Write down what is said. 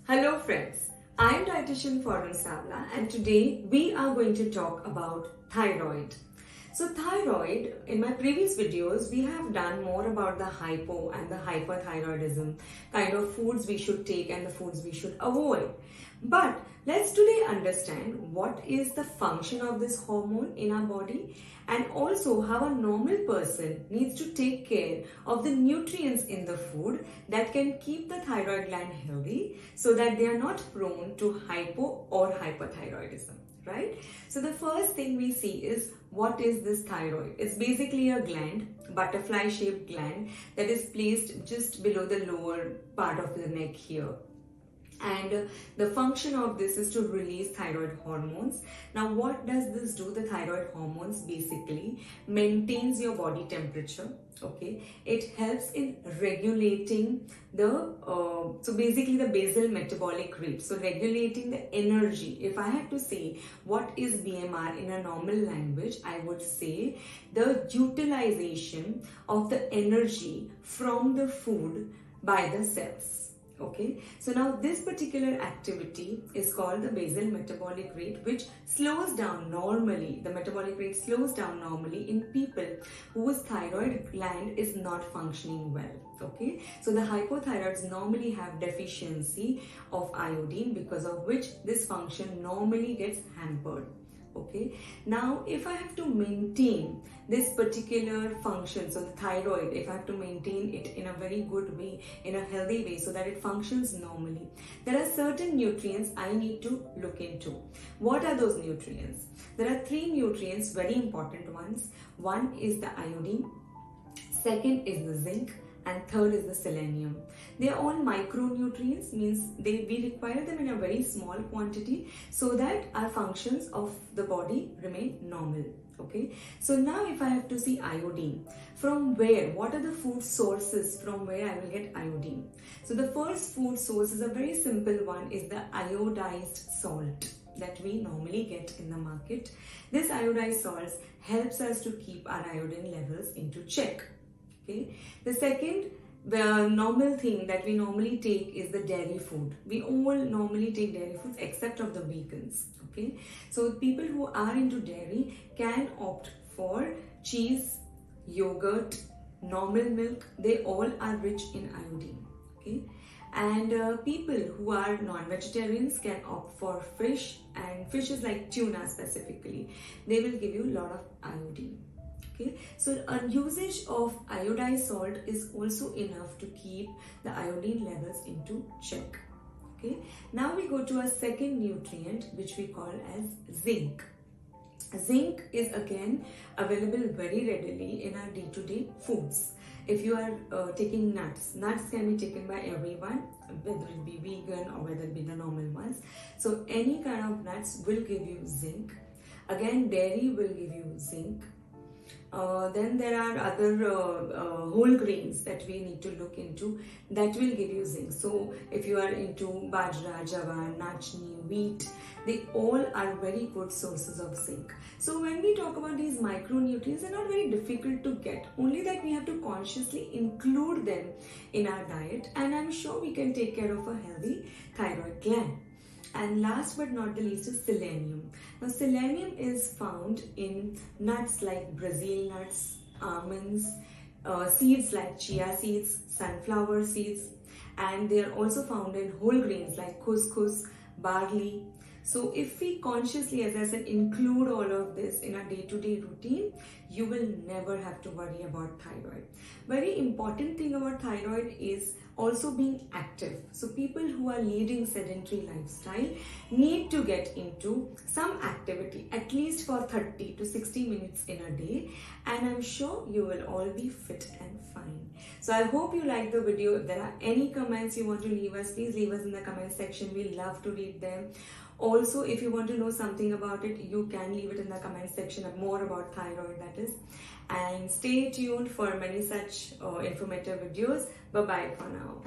Hello friends, I am dietitian Farun Savla and today we are going to talk about thyroid. So thyroid, in my previous videos, we have done more about the hypo and the hyperthyroidism, kind of foods we should take and the foods we should avoid. But let's today understand what is the function of this hormone in our body and also how a normal person needs to take care of the nutrients in the food that can keep the thyroid gland healthy so that they are not prone to hypo or hyperthyroidism. Right? So the first thing we see is what is this thyroid? It's basically a gland, butterfly shaped gland that is placed just below the lower part of the neck here. And the function of this is to release thyroid hormones. Now what does this do? The thyroid hormones basically maintains your body temperature. Okay, it helps in regulating the so basically the basal metabolic rate, so regulating the energy. If I had to say what is BMR in a normal language, I would say the utilization of the energy from the food by the cells. Okay, so now this particular activity is called the basal metabolic rate, which slows down normally. The metabolic rate slows down normally in people whose thyroid gland is not functioning well. Okay, so the hypothyroids normally have deficiency of iodine, because of which this function normally gets hampered. Okay, now if I have to maintain this particular function, so the thyroid, if I have to maintain it in a very good way, in a healthy way, so that it functions normally, there are certain nutrients I need to look into. What are those nutrients? There are three nutrients, very important ones. One is the iodine, second is the zinc, and third is the selenium. They are all micronutrients, means we require them in a very small quantity so that our functions of the body remain normal. Okay, so now if I have to see iodine, from where, what are the food sources from where I will get iodine? So the first food source is a very simple one, is the iodized salt that we normally get in the market. This iodized salt helps us to keep our iodine levels into check. Okay. The second normal thing that we normally take is the dairy food. We all normally take dairy foods except of the vegans. Okay, so people who are into dairy can opt for cheese, yogurt, normal milk. They all are rich in iodine. Okay, and people who are non-vegetarians can opt for fish, and fishes like tuna specifically, they will give you a lot of iodine. Okay, so a usage of iodized salt is also enough to keep the iodine levels into check. Okay, now we go to a second nutrient which we call as zinc. Zinc is again available very readily in our day-to-day foods. If you are taking nuts can be taken by everyone, whether it be vegan or whether it be the normal ones. So any kind of nuts will give you zinc. Again, dairy will give you zinc. Then there are other whole grains that we need to look into that will give you zinc. So if you are into bajra, jawar, nachni, wheat, they all are very good sources of zinc. So when we talk about these micronutrients, they're not very difficult to get, only that we have to consciously include them in our diet, and I'm sure we can take care of a healthy thyroid gland. And last but not the least is selenium. Now selenium is found in nuts like Brazil nuts, almonds, seeds like chia seeds, sunflower seeds, and they are also found in whole grains like couscous, barley. So if we consciously, as I said, include all of this in our day-to-day routine, you will never have to worry about thyroid. Very important thing about thyroid is also being active. So people who are leading sedentary lifestyle need to get into some activity at least for 30 to 60 minutes in a day, and I'm sure you will all be fit and fine. So I hope you like the video. If there are any comments you want to leave us, please leave us in the comment section. We love to read them. Also, if you want to know something about it, you can leave it in the comment section, more about thyroid, that is. And stay tuned for many such informative videos. Bye bye for now.